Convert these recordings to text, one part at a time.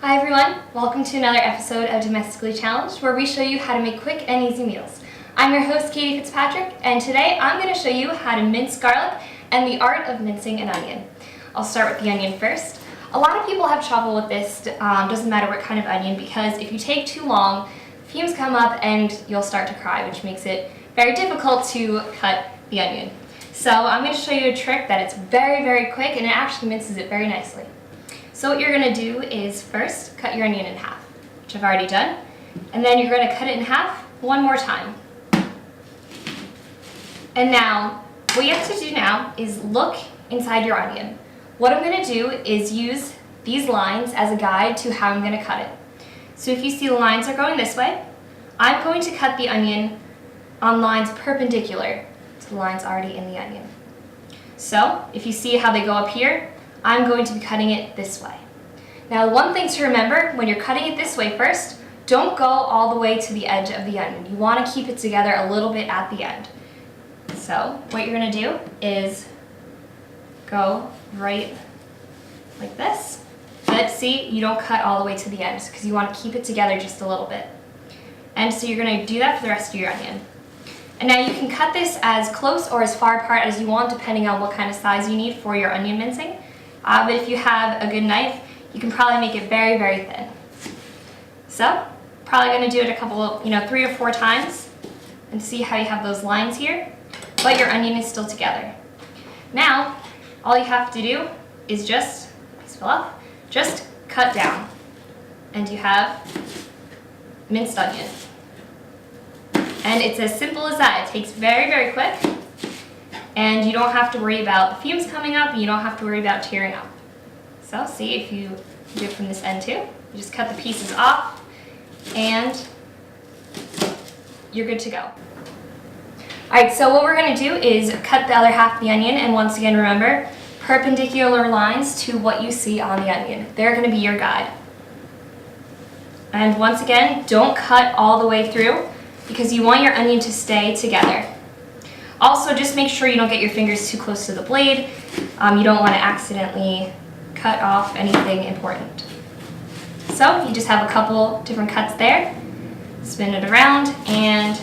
Hi everyone, welcome to another episode of Domestically Challenged, where we show you how to make quick and easy meals. I'm your host, Katie Fitzpatrick, and today I'm going to show you how to mince garlic and the art of mincing an onion. I'll start with the onion first. A lot of people have trouble with this, doesn't matter what kind of onion, because if you take too long, fumes come up and you'll start to cry, which makes it very difficult to cut the onion. So I'm going to show you a trick that it's very, very quick and it actually minces it very nicely. So what you're going to do is first cut your onion in half, which I've already done, and then you're going to cut it in half one more time. And now, what you have to do now is look inside your onion. What I'm going to do is use these lines as a guide to how I'm going to cut it. So if you see the lines are going this way, I'm going to cut the onion on lines perpendicular to the lines already in the onion. So if you see how they go up here, I'm going to be cutting it this way. Now, one thing to remember when you're cutting it this way first, don't go all the way to the edge of the onion. You want to keep it together a little bit at the end. So what you're going to do is go right like this. But see, you don't cut all the way to the end because you want to keep it together just a little bit. And so you're going to do that for the rest of your onion. And now you can cut this as close or as far apart as you want, depending on what kind of size you need for your onion mincing. But if you have a good knife, you can probably make it very, very thin. So, probably going to do it a couple, 3 or 4 times and see how you have those lines here, but your onion is still together. Now, all you have to do is just cut down, and you have minced onion. And it's as simple as that. It takes very, very quick. And you don't have to worry about fumes coming up, and you don't have to worry about tearing up. So see, if you do it from this end too, you just cut the pieces off and you're good to go. Alright, so what we're going to do is cut the other half of the onion, and once again remember, perpendicular lines to what you see on the onion. They're going to be your guide. And once again, don't cut all the way through because you want your onion to stay together. Also, just make sure you don't get your fingers too close to the blade. You don't want to accidentally cut off anything important. So you just have a couple different cuts there. Spin it around and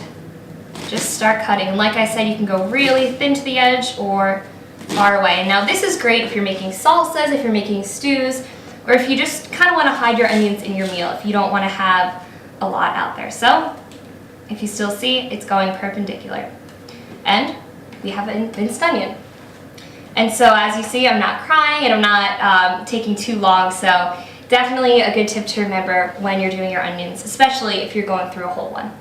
just start cutting. And like I said, you can go really thin to the edge or far away. Now this is great if you're making salsas, if you're making stews, or if you just kind of want to hide your onions in your meal, if you don't want to have a lot out there. So if you still see, it's going perpendicular. And we have a minced onion. And so as you see, I'm not crying and I'm not taking too long, so definitely a good tip to remember when you're doing your onions, especially if you're going through a whole one.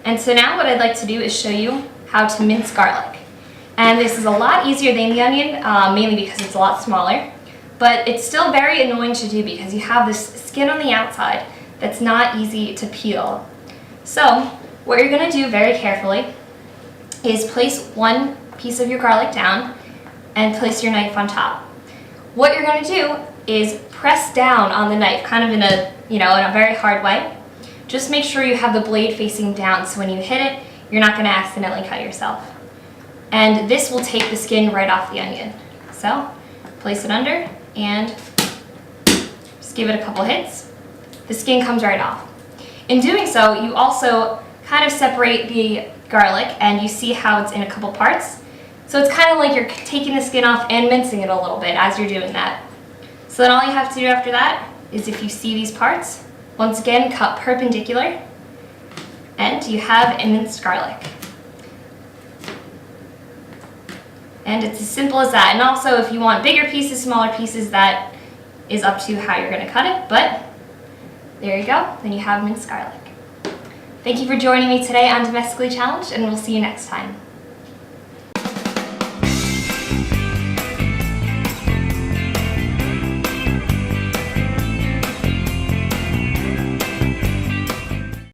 And so now what I'd like to do is show you how to mince garlic. And this is a lot easier than the onion, mainly because it's a lot smaller, but it's still very annoying to do because you have this skin on the outside that's not easy to peel. So what you're going to do very carefully is place one piece of your garlic down and place your knife on top. What you're going to do is press down on the knife, kind of in a, in a very hard way. Just make sure you have the blade facing down so when you hit it, you're not going to accidentally cut yourself. And this will take the skin right off the onion. So, place it under and just give it a couple hits. The skin comes right off. In doing so, you also kind of separate the garlic and you see how it's in a couple parts. So it's kind of like you're taking the skin off and mincing it a little bit as you're doing that. So then all you have to do after that is, if you see these parts, once again cut perpendicular and you have a minced garlic. And it's as simple as that. And also if you want bigger pieces, smaller pieces, that is up to how you're going to cut it, but there you go, then you have minced garlic. Thank you for joining me today on Domestically Challenged, and we'll see you next time.